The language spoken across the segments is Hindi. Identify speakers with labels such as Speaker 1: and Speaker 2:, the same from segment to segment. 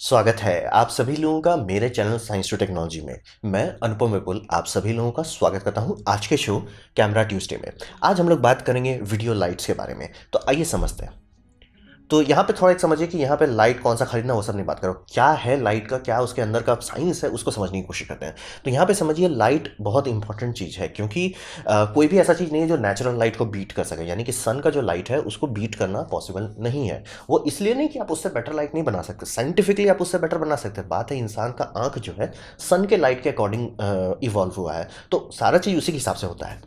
Speaker 1: स्वागत है आप सभी लोगों का मेरे चैनल साइंस टू टेक्नोलॉजी में। मैं अनुपम विपुल आप सभी लोगों का स्वागत करता हूं आज के शो कैमरा ट्यूसडे में। आज हम लोग बात करेंगे वीडियो लाइट्स के बारे में। तो आइए समझते हैं। तो यहाँ पे थोड़ा एक समझिए कि यहाँ पे लाइट कौन सा खरीदना वो सब नहीं बात करो, क्या है लाइट का, क्या उसके अंदर का साइंस है उसको समझने की कोशिश करते हैं। तो यहाँ पे समझिए लाइट बहुत इंपॉर्टेंट चीज़ है क्योंकि कोई भी ऐसा चीज़ नहीं है जो नेचुरल लाइट को बीट कर सके, यानी कि सन का जो लाइट है उसको बीट करना पॉसिबल नहीं है। वो इसलिए नहीं कि आप उससे बेटर लाइट नहीं बना सकते, साइंटिफिकली आप उससे बेटर बना सकते हैं। बात है इंसान का आंख जो है सन के लाइट के अकॉर्डिंग इवॉल्व हुआ है, तो सारा चीज़ उसी के हिसाब से होता है।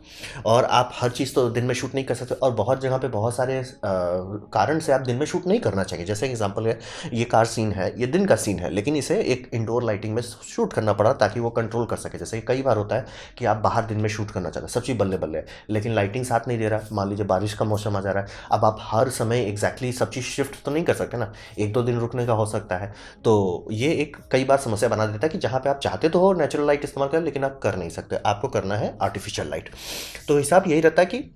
Speaker 1: और आप हर चीज़ तो दिन में शूट नहीं कर सकते, और बहुत जगह पे बहुत सारे कारण से आप दिन में शूट नहीं करना चाहिए। जैसे एग्जांपल है, ये कार सीन है, ये दिन का सीन है, लेकिन इसे एक इंडोर लाइटिंग में शूट करना पड़ा ताकि वो कंट्रोल कर सके। जैसे कई बार होता है कि आप बाहर दिन में शूट करना चाहते हैं, सब चीज़ बल्ले बल्ले, लेकिन लाइटिंग साथ नहीं दे रहा। मान लीजिए बारिश का मौसम आ जा रहा है, अब आप हर समय एग्जैक्टली सब चीज़ शिफ्ट तो नहीं कर सकते ना, एक दो दिन रुकने का हो सकता है। तो ये एक कई बार समस्या बना देता है कि जहाँ पे आप चाहते तो हो नेचुरल लाइट इस्तेमाल करें, लेकिन आप कर नहीं सकते, आपको करना है आर्टिफिशियल लाइट। तो हिसाब यही रहता है कि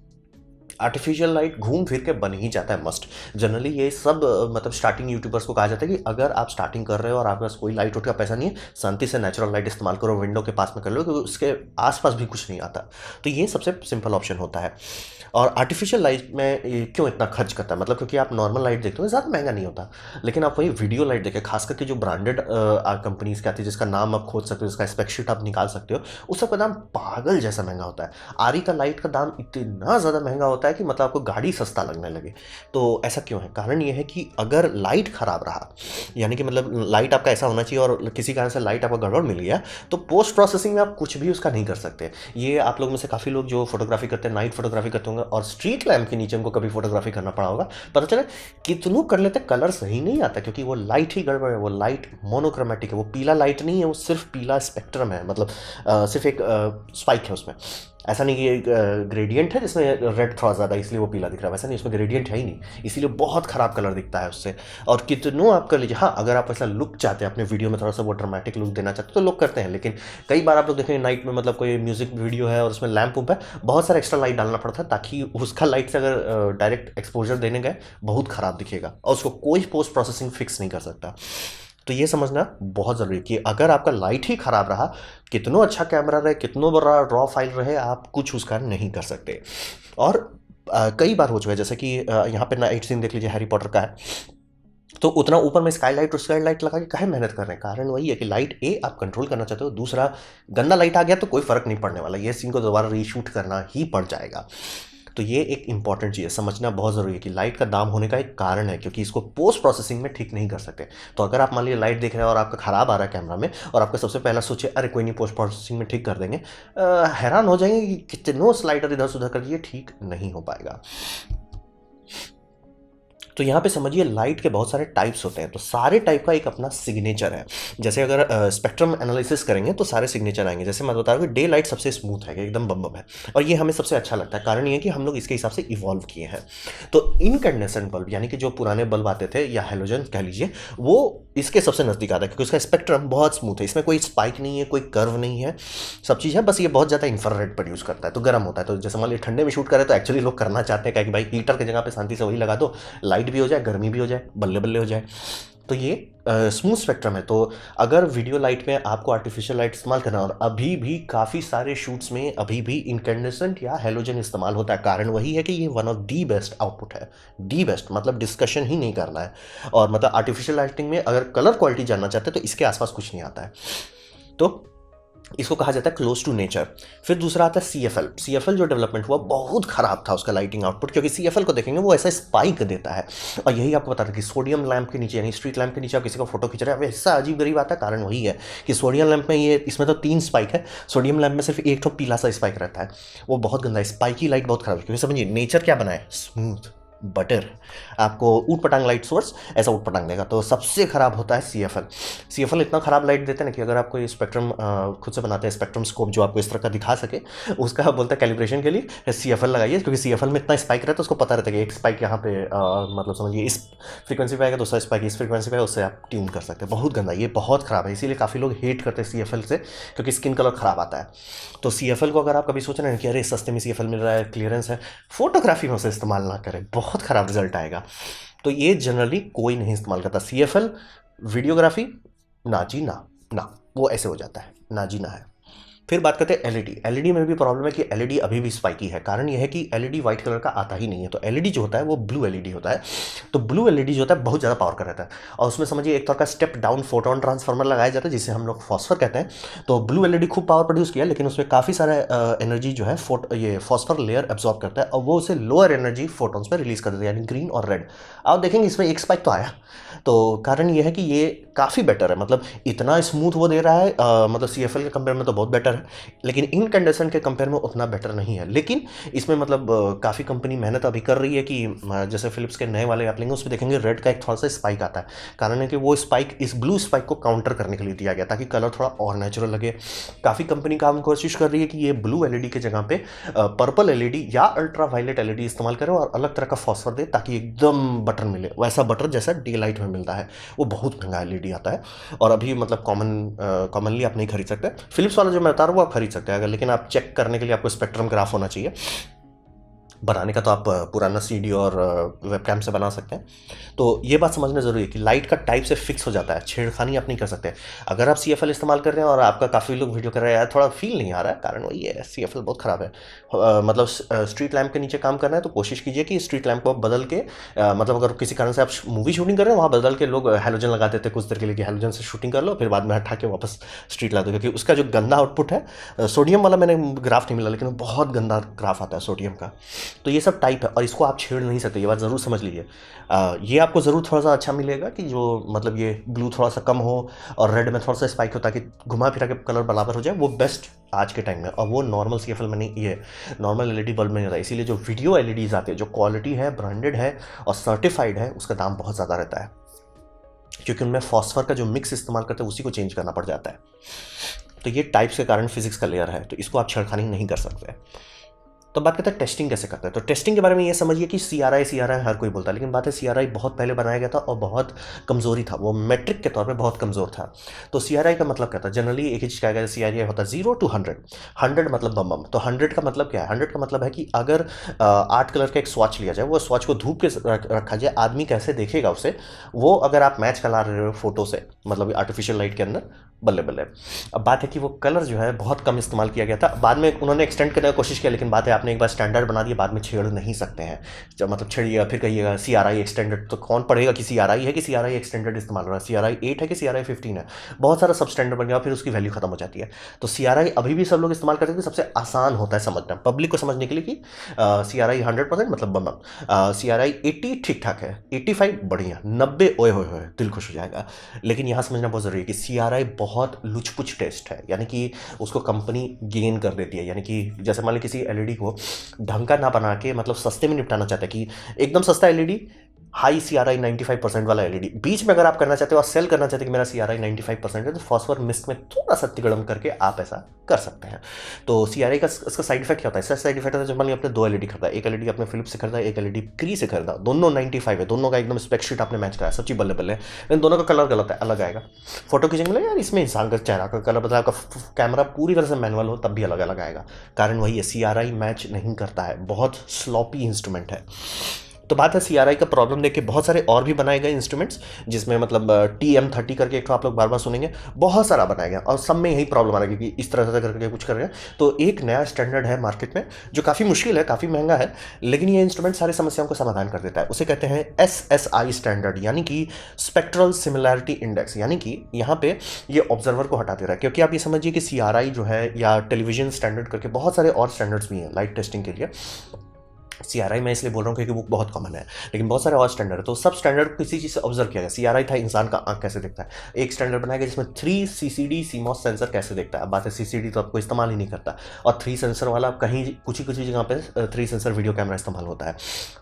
Speaker 1: आर्टिफिशियल लाइट घूम फिर के बन ही जाता है मस्ट। जनरली ये सब मतलब स्टार्टिंग यूट्यूबर्स को कहा जाता है कि अगर आप स्टार्टिंग कर रहे हो और आपके पास कोई लाइट उठ का पैसा नहीं है, शांति से नेचुरल लाइट इस्तेमाल करो, विंडो के पास में कर लो, क्योंकि उसके आसपास भी कुछ नहीं आता। तो ये सबसे सिंपल ऑप्शन होता है। और आर्टिफिशियल लाइट में ये क्यों इतना खर्च करता है, मतलब क्योंकि आप नॉर्मल लाइट देखते हो ज़्यादा महंगा नहीं होता, लेकिन आप वही वीडियो लाइट देखें, खास करके जो ब्रांडेड कंपनीज की आती है, जिसका नाम आप खोज सकते हो, जिसका स्पेक्शीट आप निकाल सकते हो, उस सब का दाम पागल जैसा महंगा होता है। आरी का लाइट का दाम इतना ज़्यादा महंगा होता है कि मतलब आपको गाड़ी सस्ता लगने लगे। तो ऐसा क्यों है? कारण ये है कि अगर लाइट ख़राब रहा, यानी कि मतलब लाइट आपका ऐसा होना चाहिए और किसी कारण से लाइट आपको गड़बड़ मिल गया, तो पोस्ट प्रोसेसिंग में आप कुछ भी उसका नहीं कर सकते। ये आप लोग में से काफ़ी लोग जो फोटोग्राफी करते हैं, नाइट फोटोग्राफी करते होंगे और स्ट्रीट लैम्प के नीचे उनको कभी फोटोग्राफी करना पड़ा होगा, पता चले कितनों कर लेते कलर सही नहीं आता, क्योंकि वो लाइट ही गड़बड़ है। वो लाइट मोनोक्रोमेटिक है, वो पीला लाइट नहीं है, वो सिर्फ पीला स्पेक्ट्रम है, मतलब सिर्फ एक स्पाइक है उसमें। ऐसा नहीं कि एक ग्रेडियंट है जिसमें रेड थोड़ा ज़्यादा इसलिए वो पीला दिख रहा है, वैसा नहीं, उसमें ग्रेडियंट है ही नहीं, इसीलिए बहुत ख़राब कलर दिखता है उससे। और कितनों आप कर लीजिए, हाँ अगर आप ऐसा लुक चाहते हैं अपने वीडियो में, थोड़ा सा वो ड्रामेटिक लुक देना चाहते हैं तो लोग करते हैं, लेकिन कई बार आप लोग देखेंगे नाइट में, मतलब कोई म्यूजिक वीडियो है और उसमें लैंप वूम्प है, बहुत सारा एक्स्ट्रा लाइट डालना पड़ता है ताकि उसका लाइट से अगर डायरेक्ट एक्सपोजर देने गए बहुत ख़राब दिखेगा, और उसको कोई पोस्ट प्रोसेसिंग फिक्स नहीं कर सकता। तो ये समझना बहुत ज़रूरी है कि अगर आपका लाइट ही ख़राब रहा, कितना अच्छा कैमरा रहे, कितना बड़ा रॉ फाइल रहे, आप कुछ उसका नहीं कर सकते। और कई बार हो चुका है, जैसे कि यहाँ पे नाइट सीन देख लीजिए, हैरी पॉटर का है, तो उतना ऊपर में स्काई लाइट और स्काई लाइट लगा के काहे मेहनत कर रहे हैं? कारण वही है कि लाइट ए आप कंट्रोल करना चाहते हो, दूसरा गंदा लाइट आ गया तो कोई फर्क नहीं पड़ने वाला, ये सीन को दोबारा रीशूट करना ही पड़ जाएगा। तो ये एक इंपॉर्टेंट चीज़ है, समझना बहुत ज़रूरी है कि लाइट का दाम होने का एक कारण है, क्योंकि इसको पोस्ट प्रोसेसिंग में ठीक नहीं कर सकते। तो अगर आप मान लीजिए लाइट देख रहे हैं और आपका ख़राब आ रहा है कैमरा में, और आपका सबसे पहला सोचे अरे कोई नहीं पोस्ट प्रोसेसिंग में ठीक कर देंगे, हैरान हो जाएंगे कि कितनों स्लाइडर इधर से उधर कर दिए, ठीक नहीं हो पाएगा। तो यहाँ पे समझिए लाइट के बहुत सारे टाइप्स होते हैं, तो सारे टाइप का एक अपना सिग्नेचर है। जैसे अगर स्पेक्ट्रम एनालिसिस करेंगे तो सारे सिग्नेचर आएंगे। जैसे मैं बता रहा हूँ कि डे लाइट सबसे स्मूथ है, एकदम बम बम है, और ये हमें सबसे अच्छा लगता है। कारण ये है कि हम लोग इसके हिसाब से इवॉल्व किए हैं। तो इनकैंडेसेंट बल्ब, यानी कि जो पुराने बल्ब आते थे या हेलोजन कह लीजिए, वो इसके सबसे नज़दीक आता है, क्योंकि उसका स्पेक्ट्रम बहुत स्मूथ है, इसमें कोई स्पाइक नहीं है, कोई कर्व नहीं है, सब चीज़ है, बस ये बहुत ज़्यादा इंफ्रारेड प्रोड्यूस करता है, तो गर्म होता है। तो जैसे मान लीजिए ठंडे में शूट करें तो एक्चुअली लोग करना चाहते हैं कि भाई हीटर की जगह पे शांति से वही लगा दो, लाइट भी हो जाए, गर्मी भी हो जाए, बल्ले बल्ले हो जाए। तो ये स्मूथ स्पेक्ट्रम है। तो अगर वीडियो लाइट में आपको आर्टिफिशियल लाइट इस्तेमाल करना, और अभी भी काफ़ी सारे शूट्स में अभी भी इनकैंडेसेंट या हेलोजन इस्तेमाल होता है, कारण वही है कि ये one of the best output है। दी बेस्ट मतलब डिस्कशन ही नहीं करना है। और मतलब आर्टिफिशियल लाइटिंग में अगर कलर क्वालिटी जानना चाहते हैं तो इसके आसपास कुछ नहीं आता है। तो इसको कहा जाता है क्लोज टू नेचर। फिर दूसरा आता है CFL। CFL जो डेवलपमेंट हुआ बहुत खराब था उसका लाइटिंग आउटपुट, क्योंकि CFL को देखेंगे वो ऐसा स्पाइक देता है, और यही आपको पता था कि सोडियम लैंप के नीचे, यानी स्ट्रीट लैंप के नीचे आप किसी का फोटो खींच रहे हैं, वैसा अजीब गरीब आता है। कारण वही है कि सोडियम लैंप में ये, इसमें तो 3 स्पाइक है, सोडियम लैंप में सिर्फ एक तो पीला सा स्पाइक रहता है, वो बहुत गंदा है, स्पाइकी लाइट बहुत खराब है। क्योंकि समझिए नेचर क्या बनाए, स्मूथ बटर, आपको ऊट पटांग लाइट सोर्स ऐसा ऊट पटांग देगा। तो सबसे खराब होता है CFL। CFL इतना खराब लाइट देते हैं ना कि अगर आपको ये स्पेक्ट्रम खुद से बनाते हैं स्पेक्ट्रम स्कोप जो आपको इस तरह का दिखा सके, उसका बोलते हैं कैलिब्रेशन के लिए CFL लगाइए, क्योंकि CFL में इतना स्पाइक रहता है, उसको पता रहता है कि एक स्पाइक यहाँ पे मतलब समझिए इस फ्रीक्वेंसी पे आएगा, दूसरा स्पाइक इस फ्रीक्वेंसी पे, उससे आप ट्यून कर सकते हैं। बहुत गंदा, ये बहुत खराब है, इसीलिए काफ़ी लोग हेट करते हैं CFL से, क्योंकि स्किन कलर खराब आता है। तो CFL को अगर आप कभी सोच रहे हैं कि अरे सस्ते में CFL मिल रहा है, क्लियरेंस है, फोटोग्राफी में उसे इस्तेमाल ना करें, बहुत खराब रिजल्ट आएगा। तो ये जनरली कोई नहीं इस्तेमाल करता CFL। वीडियोग्राफी ना जी ना, ना वो ऐसे हो जाता है, ना जी ना है। फिर बात करते हैं एलईडी। एलईडी में भी प्रॉब्लम है कि एलईडी अभी भी स्पाइकी है। कारण यह है कि एलईडी व्हाइट कलर का आता ही नहीं है। तो एलईडी जो होता है वो ब्लू एलईडी होता है। तो ब्लू एलईडी जो होता है बहुत ज़्यादा पावर का रहता है, और उसमें समझिए एक तरह का स्टेप डाउन फोटोन ट्रांसफार्मर लगाया जाता है जिसे हम लोग फॉस्फर कहते हैं। तो ब्लू एलईडी खूब पावर प्रोड्यूस किया, लेकिन उसमें काफ़ी सारा एनर्जी जो है ये फॉस्फर लेयर एब्जॉर्ब करता है, और वो उसे लोअर एनर्जी फोटोन्स में रिलीज कर देता है, यानी ग्रीन और रेड। आप देखेंगे इसमें एक स्पाइक तो आया। तो कारण ये है कि ये काफ़ी बेटर है, मतलब इतना स्मूथ वो दे रहा है, मतलब CFL के कंपेयर में तो बहुत बेटर है, लेकिन इनकैंडेसेंट के कंपेयर में उतना बेटर नहीं है। लेकिन इसमें मतलब काफ़ी कंपनी मेहनत अभी कर रही है कि जैसे फिलिप्स के नए वाले आप लेंगे उसमें देखेंगे रेड का एक थोड़ा सा स्पाइक आता है। कारण है कि वो स्पाइक इस ब्लू स्पाइक को काउंटर करने के लिए दिया गया ताकि कलर थोड़ा और नेचुरल लगे। काफ़ी कंपनी काम कोशिश कर रही है कि ये ब्लू एलईडी के जगह पे पर्पल एलईडी या अल्ट्रा वायलेट एलईडी इस्तेमाल करें और अलग तरह का फॉस्फर दे, ताकि एकदम बटर मिले, वैसा बटर जैसा डे लाइट में मिलता है। वो बहुत महंगा एलईडी आता है, और अभी मतलब कॉमनली आप नहीं खरीद सकते। फिलिप्स वाला जो मैं बता रहा हूँ वो आप खरीद सकते हैं अगर, लेकिन आप चेक करने के लिए आपको स्पेक्ट्रम ग्राफ होना चाहिए। बनाने का तो आप पुराना CD और वेबकैम से बना सकते हैं। तो ये बात समझना ज़रूरी है कि लाइट का टाइप से फिक्स हो जाता है, छेड़खानी आप नहीं कर सकते। अगर आप CFL इस्तेमाल कर रहे हैं और आपका काफ़ी लोग वीडियो कर रहे हैं यार थोड़ा फील नहीं आ रहा है, कारण वही है CFL बहुत ख़राब है। मतलब स्ट्रीट लैम्प के नीचे काम करना है तो कोशिश कीजिए कि स्ट्रीट लैम्प को बदल के मतलब अगर किसी कारण से आप मूवी शूटिंग कर रहे हैं वहाँ बदल के लोग हेलोजन लगा देते हैं कुछ देर के लिए कि हेलोजन से शूटिंग कर लो, फिर बाद में हटा के वापस स्ट्रीट ला दो, क्योंकि उसका जो गंदा आउटपुट है सोडियम वाला मैंने ग्राफ नहीं मिला, लेकिन वो बहुत गंदा ग्राफ आता है सोडियम का। तो ये सब टाइप है और इसको आप छेड़ नहीं सकते, ये बात ज़रूर समझ लीजिए। ये आपको ज़रूर थोड़ा सा अच्छा मिलेगा कि जो मतलब ये ब्लू थोड़ा सा कम हो और रेड में थोड़ा सा स्पाइक हो, ताकि घुमा फिरा के कलर बराबर हो जाए, वो बेस्ट आज के टाइम में। और वो नॉर्मल CFL में नहीं, ये नॉर्मल एलईडी बल्ब में नहीं रहता। इसीलिए जो वीडियो एलईडीज़ आते हैं जो क्वालिटी है, ब्रांडेड है और सर्टिफाइड है, उसका दाम बहुत ज़्यादा रहता है, क्योंकि उनमें फॉस्फर का जो मिक्स इस्तेमाल करते हैं उसी को चेंज करना पड़ जाता है। तो ये टाइप्स के कारण फिजिक्स का लेयर है, तो इसको आप छेड़खानी नहीं कर सकते। तो बात करते हैं टेस्टिंग कैसे करते हैं। तो टेस्टिंग के बारे में ये समझिए कि CRI हर कोई बोलता है, लेकिन बात है CRI बहुत पहले बनाया गया था और बहुत कमजोरी था, वो मेट्रिक के तौर पे बहुत कमज़ोर था। तो CRI का मतलब क्या था, जनरली एक ही चीज़ कहा गया, CRI होता है 0 to 100। 100 मतलब बम बम। तो 100 का मतलब क्या है, 100 का मतलब है कि अगर 8 कलर का एक स्वॉच लिया जाए, वो स्वॉच को धूप के रखा जाए, आदमी कैसे देखेगा उसे, वो अगर आप मैच करा रहे हो फोटो से, मतलब आर्टिफिशियल लाइट के अंदर, बल्ले बल्ले। अब बात है कि वो कलर जो है बहुत कम इस्तेमाल किया गया था, बाद में उन्होंने एक्सटेंड करने की कोशिश किया, लेकिन बात है आपने एक बार स्टैंडर्ड बना दिया, बाद में छेड़ नहीं सकते हैं। जब मतलब छेड़िएगा फिर कहिएगा CRI एक्सटेंडेड, तो कौन पढ़ेगा कि CRI है कि CRI एक्सटेंडेड इस्तेमाल हो रहा है, CRI 8 है कि CRI 15 है। बहुत सारा सब स्टैंडर्ड बन गया, फिर उसकी वैल्यू खत्म हो जाती है। तो CRI अभी भी सब लोग इस्तेमाल करते हैं, सबसे आसान होता है समझना, पब्लिक को समझने के लिए कि CRI 100% मतलब बम बम, CRI 80 ठीक ठाक है, 85 बढ़िया, 90 ओए होए होए दिल खुश हो जाएगा। लेकिन यहाँ समझना बहुत ज़रूरी है कि CRI बहुत लुचपुच टेस्ट है, यानी कि उसको कंपनी गेन कर देती है। यानी कि जैसे मान लीजिए किसी एलईडी को ढंग का ना बना के मतलब सस्ते में निपटाना चाहता है, कि एकदम सस्ता एलईडी, हाई CRI 95% वाला एलईडी, बीच में अगर आप करना चाहते हो और सेल करना चाहते हो कि मेरा CRI 95% है, तो फॉस्फर मिस्ट में थोड़ा सा तिगड़म करके आप ऐसा कर सकते हैं। तो CRI का इसका साइड इफेक्ट क्या होता है, इसका साइड इफेक्ट होता है जब मान लीजिए आपने 2 एलईडी खरीदा, एक एलईडी आपने फिलिप्स से खरीदा, एक एलईडी क्री से खरीदा, दोनों 95 है, दोनों का एकदम स्पेक शीट आपने मैच कराया, सब चीज बल्ले बल्ले, लेकिन दोनों का कलर गलत है, अलग आएगा। फोटो खींचेंगे यार इसमें इंसान का चेहरा का कलर बता, आपका कैमरा पूरी तरह से मैनुअल हो तब भी अलग अलग आएगा। कारण वही है, CRI मैच नहीं करता है, बहुत स्लॉपी इंस्ट्रूमेंट है। तो बात है CRI का प्रॉब्लम देख के बहुत सारे और भी बनाए गए इंस्ट्रूमेंट्स, जिसमें मतलब TM30 करके एक तो आप लोग बार बार सुनेंगे, बहुत सारा बनाया गया और सब में यही प्रॉब्लम आ रही है कि इस तरह से करके कुछ कर रहे हैं। तो एक नया स्टैंडर्ड है मार्केट में जो काफ़ी मुश्किल है, काफ़ी महंगा है, लेकिन ये इंस्ट्रूमेंट सारी समस्याओं को समाधान कर देता है। उसे कहते हैं SSI स्टैंडर्ड, यानी कि स्पेक्ट्रल सिमिलैरिटी इंडेक्स, यानी कि यहाँ पे ये ऑब्जर्वर को हटा दे रहा है। क्योंकि आप ये समझिए कि CRI जो है या टेलीविजन स्टैंडर्ड करके बहुत सारे और स्टैंडर्ड्स भी हैं लाइट टेस्टिंग के लिए। CRI मैं इसलिए बोल रहा हूँ क्योंकि वो बहुत कॉमन है, लेकिन बहुत सारे और स्टैंडर्ड है। तो सब स्टैंडर्ड को किसी चीज़ से ऑब्जर्व किया गया। CRI था इंसान का आंख कैसे दिखता है, एक स्टैंडर्ड बनाया गया जिसमें 3 CCD CMOS सेंसर कैसे दिखता है। अब बात है CCD तो आपको इस्तेमाल ही नहीं करता, और 3 सेंसर वाला कहीं कुछ ही जगह पे 3 सेंसर वीडियो कैमरा इस्तेमाल होता है।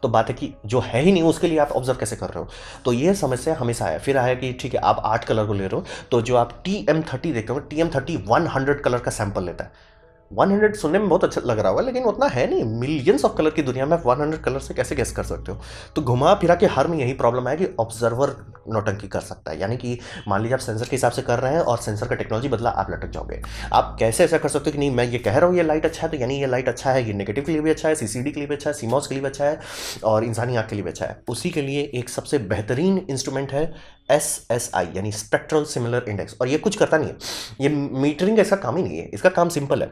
Speaker 1: तो बात है कि जो है ही नहीं उसके लिए आप ऑब्जर्व कैसे कर रहे हो। तो ये समस्या हमेशा है। फिर आया कि ठीक है आप 8 कलर को ले रहे हो, तो जो आप TM30 देखते हो, TM30 100 कलर का सैंपल लेता है। 100 सुनने में बहुत अच्छा लग रहा होगा, लेकिन उतना है नहीं। मिलियंस ऑफ कलर की दुनिया में आप 100 कलर से कैसे गेस कर सकते हो। तो घुमा फिरा के हर में यही प्रॉब्लम है कि ऑब्जर्वर नौटंकी कर सकता है। यानी कि मान लीजिए आप सेंसर के हिसाब से कर रहे हैं और सेंसर का टेक्नोलॉजी बदला, आप लटक जाओगे। आप कैसे ऐसा कर सकते हो कि नहीं मैं ये कह रहा हूँ ये लाइट अच्छा है, तो यानी ये लाइट अच्छा है, ये नेगेटिव के लिए भी अच्छा है, CCD के लिए भी अच्छा है, CMOS के लिए भी अच्छा है, और इंसानी आँख के लिए भी अच्छा है। उसी के लिए एक सबसे बेहतरीन इंस्ट्रूमेंट है SSI यानी स्पेक्ट्रल सिमिलर इंडेक्स। और ये कुछ करता नहीं है, ये मीटरिंग का इसका काम ही नहीं है। इसका काम सिंपल है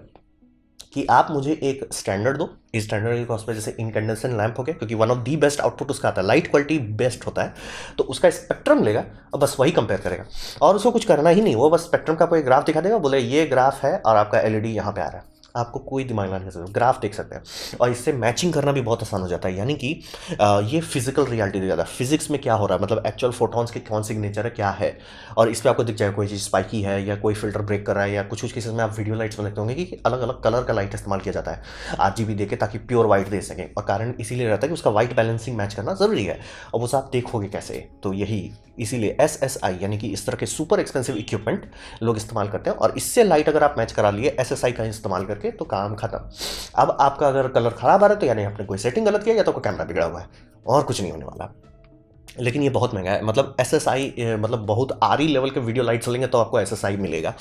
Speaker 1: कि आप मुझे एक स्टैंडर्ड दो, इस स्टैंडर्ड के कॉस्ट पे जैसे इनकैंडेसेंट लैंप हो गया, क्योंकि one of the best output उसका आता है, लाइट क्वालिटी बेस्ट होता है, तो उसका स्पेक्ट्रम लेगा और बस वही कंपेयर करेगा, और उसको कुछ करना ही नहीं, वो बस स्पेक्ट्रम का कोई ग्राफ दिखा देगा, बोले ये ग्राफ है और आपका एलईडी यहाँ पे आ रहा है, आपको कोई दिमाग लगाने की जरूरत, ग्राफ देख सकते हैं। और इससे मैचिंग करना भी बहुत आसान हो जाता है, यानी कि ये फिजिकल रियलिटी दे जाता है, फिजिक्स में क्या हो रहा है, मतलब एक्चुअल फोटॉन्स के कौन सिग्नेचर है, क्या है, और इस पर आपको दिख जाएगा कोई चीज़ स्पाइकी है या कोई फिल्टर ब्रेक कर रहा है, या कुछ कुछ केसेस में आप वीडियो लाइट्स में देखते होंगे कि अलग अलग कलर का लाइट इस्तेमाल किया जाता है RGB देके, ताकि प्योर वाइट दे सकें। और कारण इसीलिए रहता है कि उसका वाइट बैलेंसिंग मैच करना जरूरी है, और वो आप देखोगे कैसे, तो यही इसीलिए SSI यानी कि इस तरह के सुपर एक्सपेंसिव इक्विपमेंट लोग इस्तेमाल करते हैं, और इससे लाइट अगर आप मैच करा लिए SSI का इस्तेमाल करके तो काम खत्म। अब आपका अगर कलर खराब आ रहा है तो यानी आपने कोई सेटिंग गलत किया, या तो कोई कैमरा बिगड़ा हुआ है, और कुछ नहीं होने वाला। लेकिन ये बहुत महंगा है, मतलब SSI मतलब बहुत आरी लेवल के वीडियो लाइट्स लेंगे तो आपको SSI मिलेगा,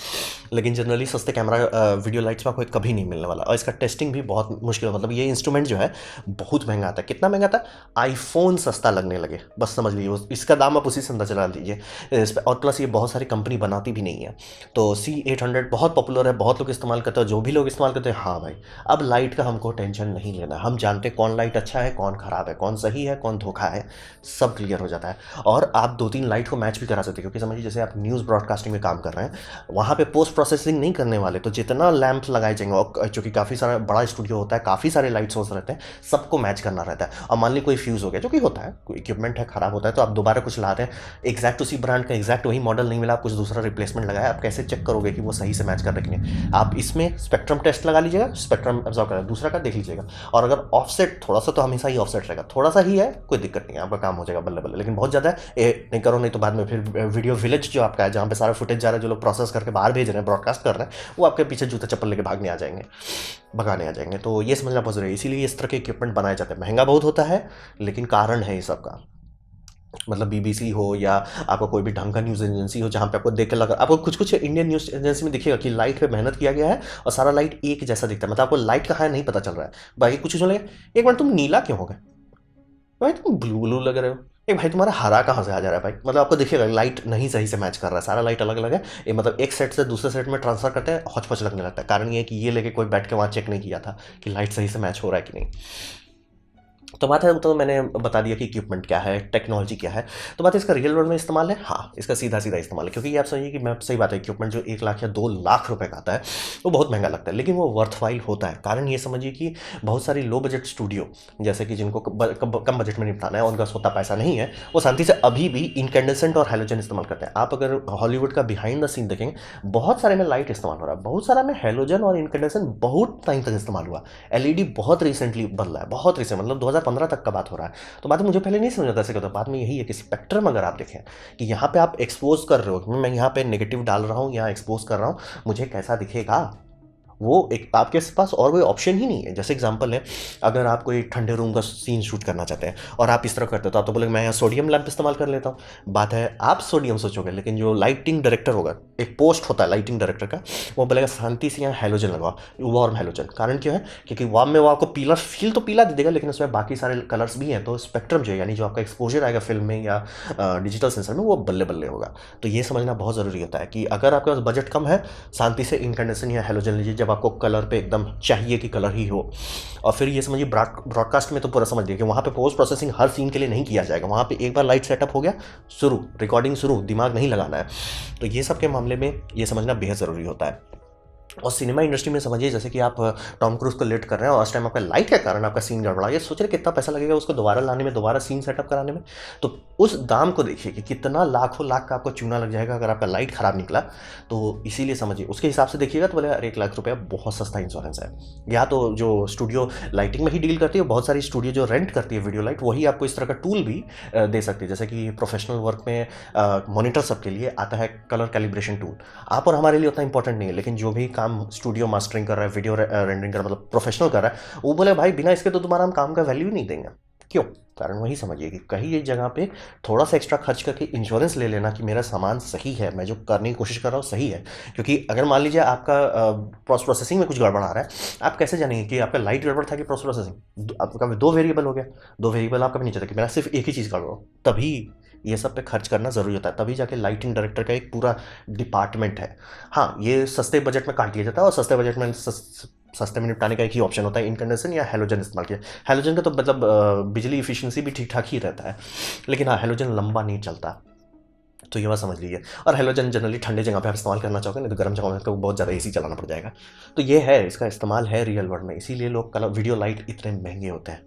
Speaker 1: लेकिन जनरली सस्ते कैमरा वीडियो लाइट्स में आपको कभी नहीं मिलने वाला, और इसका टेस्टिंग भी बहुत मुश्किल है। मतलब ये इंस्ट्रूमेंट जो है बहुत महंगा आता है। कितना महंगा था? आईफोन सस्ता लगने लगे, बस समझ लीजिए, इसका दाम आप उसी से अंदाजा लगा लीजिए। और प्लस ये बहुत सारी कंपनी बनाती भी नहीं है। तो C800 बहुत पॉपुलर है, बहुत लोग इस्तेमाल करते हैं, जो भी लोग इस्तेमाल करते हैं, हाँ भाई अब लाइट का हमको टेंशन नहीं लेना, हम जानते हैं कौन लाइट अच्छा है, कौन खराब है, कौन सही है, कौन धोखा है, सब क्लियर हो जाता है। और आप 2-3 लाइट को मैच भी करा सकते हैं, क्योंकि समझिए जैसे आप न्यूज़ ब्रॉडकास्टिंग में काम कर रहे हैं, वहाँ पे पोस्ट प्रोसेसिंग नहीं करने वाले, तो जितना लैंप लगाए जाएंगे, और चूँकि काफ़ी सारा बड़ा स्टूडियो होता है, काफ़ी सारे लाइट सोर्स रहते हैं, सबको मैच करना रहता है। और मान ली कोई फ्यूज़ हो गया, जो कि होता है, कोई इक्विपमेंट है खराब होता है, तो आप दोबारा कुछ लाते हैं, एग्जैक्ट उसी ब्रांड का एग्जैक्ट वही मॉडल नहीं मिला, आप कुछ दूसरा रिप्लेसमेंट लगाया, आप कैसे चेक करोगे कि वो सही से मैच कर रहे कि नहीं? आप इसमें स्पेक्ट्रम टेस्ट लगा लीजिएगा, स्पेक्ट्रम ऑब्जर्व करेगा, दूसरा का देख लीजिएगा, और अगर ऑफसेट थोड़ा सा, तो हमेशा ही ऑफसेट रहेगा, थोड़ा सा ही है, कोई दिक्कत नहीं है, आपका काम हो जाएगा बल्ले बल्ले। लेकिन बहुत ज़्यादा है नहीं करो, नहीं तो बाद में फिर वीडियो विलेज जो आपका है, जहाँ पे सारा फुटेज जा रहा है, जो लोग प्रोसेस करके बाहर भेज रहे हैं, ब्रॉडकास्ट कर रहे हैं, वो आपके पीछे जूता चप्पल लेके भगाने आ जाएंगे। तो ये समझना बहुत जरूरी है, इसीलिए इस तरह के इक्विपमेंट बनाए जाते हैं। महंगा बहुत होता है, लेकिन कारण है ये सब का। मतलब BBC हो या आपका कोई भी ढंग का न्यूज़ एजेंसी हो, जहाँ पे आपको देख के लगा, आपको कुछ कुछ इंडियन न्यूज़ एजेंसी में दिखेगा कि लाइट पे मेहनत किया गया है और सारा लाइट एक जैसा दिखता है, मतलब आपको लाइट का है नहीं पता चल रहा है। बाकी कुछ जो लगे, एक मिनट तुम नीला क्यों हो गए भाई, तुम ब्लू ब्लू लग रहे हो, एक भाई तुम्हारा हरा कहाँ से आ जा रहा है भाई, मतलब आपको देखिएगा लाइट नहीं सही से मैच कर रहा है, सारा लाइट अलग अलग है। ये मतलब एक सेट से दूसरे सेट में ट्रांसफर करते हैं, हौच पौच लगने लगता है। कारण ये है कि ये लेके कोई बैठ के वहाँ चेक नहीं किया था कि लाइट सही से मैच हो रहा है कि नहीं। तो बात है, तो मैंने बता दिया कि इक्विपमेंट क्या है, टेक्नोलॉजी क्या है। तो बात है इसका रियल वर्ल्ड में इस्तेमाल है, हाँ इसका सीधा सीधा इस्तेमाल है, क्योंकि ये आप समझिए कि मैं सही बात है, इक्विपमेंट जो 1 लाख या 2 लाख रुपए का आता है वो बहुत महंगा लगता है, लेकिन वो वर्थवाइल होता है। कारण ये समझिए कि बहुत सारी लो बजट स्टूडियो, जैसे कि जिनको कम बजट में निपटाना है, उनका सोता पैसा नहीं है, वो शांति से अभी भी इनकैंडेसेंट और हैलोजन इस्तेमाल करते हैं। आप अगर हॉलीवुड का बिहाइंड द सीन देखेंगे, बहुत सारे में लाइट इस्तेमाल हो रहा है, बहुत सारा में हैलोजन और इनकैंडेसेंट बहुत टाइम तक इस्तेमाल हुआ। LED बहुत रिसेंटली बदला है, बहुत रिसेंट, मतलब 2015 तक का बात हो रहा है। तो बात मुझे पहले नहीं समझ आता कैसे, बात में यही है कि स्पेक्ट्रम अगर आप देखें कि यहाँ पे आप एक्सपोज कर रहे हो, मैं यहाँ पे नेगेटिव डाल रहा हूँ, यहाँ एक्सपोज कर रहा हूँ, मुझे कैसा दिखेगा, वो एक आपके पास और कोई ऑप्शन ही नहीं है। जैसे एग्जांपल है, अगर आप कोई ठंडे रूम का सीन शूट करना चाहते हैं और आप इस तरह करते हो, तो आप तो बोले मैं यहाँ सोडियम लैंप इस्तेमाल कर लेता हूँ। बात है आप सोडियम सोचोगे, लेकिन जो लाइटिंग डायरेक्टर होगा, एक पोस्ट होता है लाइटिंग डायरेक्टर का, वो बोलेगा शांति से यहाँ हैलोजन लगाओ, वार्म हैलोजन। कारण क्या है, क्योंकि वार्म में वो आपको पीला फील तो पीला दे देगा, लेकिन उसमें बाकी सारे कलर्स भी हैं, तो स्पेक्ट्रम जो है, यानी जो आपका एक्सपोजर आएगा फिल्म में या डिजिटल सेंसर में, वो बल्ले बल्ले होगा। तो ये समझना बहुत ज़रूरी होता है कि अगर आपके पास बजट कम है, शांति से इनकैंडेसेंट या हैलोजन लीजिए, जब आपको कलर पे एकदम चाहिए कि कलर ही हो। और फिर ये समझिए ब्रॉडकास्ट में तो पूरा समझ लिया कि वहाँ पे पोस्ट प्रोसेसिंग हर सीन के लिए नहीं किया जाएगा, वहाँ पे एक बार लाइट सेटअप हो गया, शुरू रिकॉर्डिंग शुरू, दिमाग नहीं लगाना है। तो ये सब के मामले में ये समझना बेहद ज़रूरी होता है। और सिनेमा इंडस्ट्री में समझिए, जैसे कि आप टॉम क्रूज को लेट कर रहे हैं और उस टाइम आपका लाइट के कारण आपका सीन गड़बड़ा, ये सोच रहे कितना पैसा लगेगा उसको दोबारा लाने में, दोबारा सीन सेटअप कराने में। तो उस दाम को देखिए कि कितना लाखों लाख का आपको चूना लग जाएगा अगर आपका लाइट खराब निकला। तो इसीलिए समझिए, उसके हिसाब से देखिएगा तो बोले यार 1 लाख रुपया बहुत सस्ता इंश्योरेंस है। या तो जो स्टूडियो लाइटिंग में ही डील करती है, बहुत सारी स्टूडियो जो रेंट करती है वीडियो लाइट, वही आपको इस तरह का टूल भी दे सकती है। जैसे कि प्रोफेशनल वर्क में मॉनिटर सबके लिए आता है कलर कैलिब्रेशन टूल, आप और हमारे लिए उतना इंपॉर्टेंट नहीं है, लेकिन जो भी काम स्टूडियो मास्टरिंग कर रहा है, वीडियो रेंडरिंग कर रहा है, मतलब प्रोफेशनल कर रहा है, वो बोले भाई बिना इसके तो तुम्हारा हम काम का वैल्यू ही नहीं देंगे। क्यों? कारण वही समझिए कि कहीं एक जगह पे थोड़ा सा एक्स्ट्रा खर्च करके इंश्योरेंस ले लेना कि मेरा सामान सही है, मैं जो करने की कोशिश कर रहा हूँ सही है। क्योंकि अगर मान लीजिए आपका पोस्ट प्रोसेसिंग में कुछ गड़बड़ आ रहा है, आप कैसे जानेंगे कि आपका लाइट गड़बड़ था कि पोस्ट प्रोसेसिंग? आपका 2 वेरिएबल हो गया, 2 वेरिएबल आपका भी नहीं चाहता कि मेरा सिर्फ एक ही चीज़ गड़बड़ हो, तभी ये सब पे खर्च करना ज़रूरी होता है, तभी जाके लाइटिंग डायरेक्टर का एक पूरा डिपार्टमेंट है। हाँ, ये सस्ते बजट में काट लिया जाता है और सस्ते बजट में सस्ते में निपटाने का एक ही ऑप्शन होता है, इनकैंडेसेंट या हैलोजन इस्तेमाल किया। हैलोजन का तो मतलब बिजली इफिशियंसी भी ठीक ठाक ही रहता है, लेकिन हाँ हैलोजन लंबा नहीं चलता, तो ये बात समझ लीजिए। और हैलोजन जनरली ठंडे जगह पे आप इस्तेमाल करना चाहोगे, नहीं तो गर्म जगह में तो बहुत ज़्यादा एसी चलाना पड़ जाएगा। तो ये है, इसका इस्तेमाल है रियल वर्ल्ड में, इसीलिए लोग कलर वीडियो लाइट इतने महंगे होते हैं।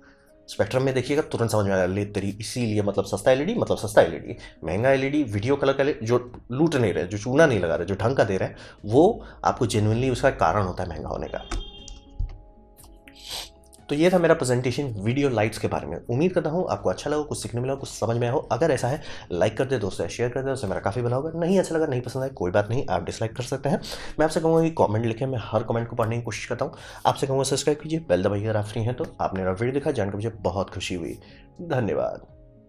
Speaker 1: स्पेक्ट्रम में देखिएगा तुरंत समझ में आएगा, ले तेरी, इसीलिए मतलब सस्ता एलईडी मतलब सस्ता एलईडी, महंगा एलईडी वीडियो कलर का जो लूट नहीं रहे, जो चूना नहीं लगा रहे, जो ढंग का दे रहे हैं, वो आपको जेन्युइनली उसका कारण होता है महंगा होने का। तो ये था मेरा प्रेजेंटेशन वीडियो लाइट्स के बारे में। उम्मीद करता हूँ आपको अच्छा लगा, कुछ सीखने मिला, कुछ समझ में आया हो। अगर ऐसा है लाइक कर दे दोस्तों, शेयर कर दे, उससे मेरा काफ़ी भला होगा। नहीं अच्छा लगा, नहीं पसंद आया, कोई बात नहीं, आप डिसलाइक कर सकते हैं। मैं आपसे कहूँगा कि कमेंट लिखें, मैं हर कमेंट को पढ़ने की कोशिश करता हूँ। आपसे कहूँगा सब्सक्राइब कीजिए, बेल दबाइए अगर आप फ्री हैं तो। आपने मेरा वीडियो देखा, जानकर मुझे बहुत खुशी हुई। धन्यवाद।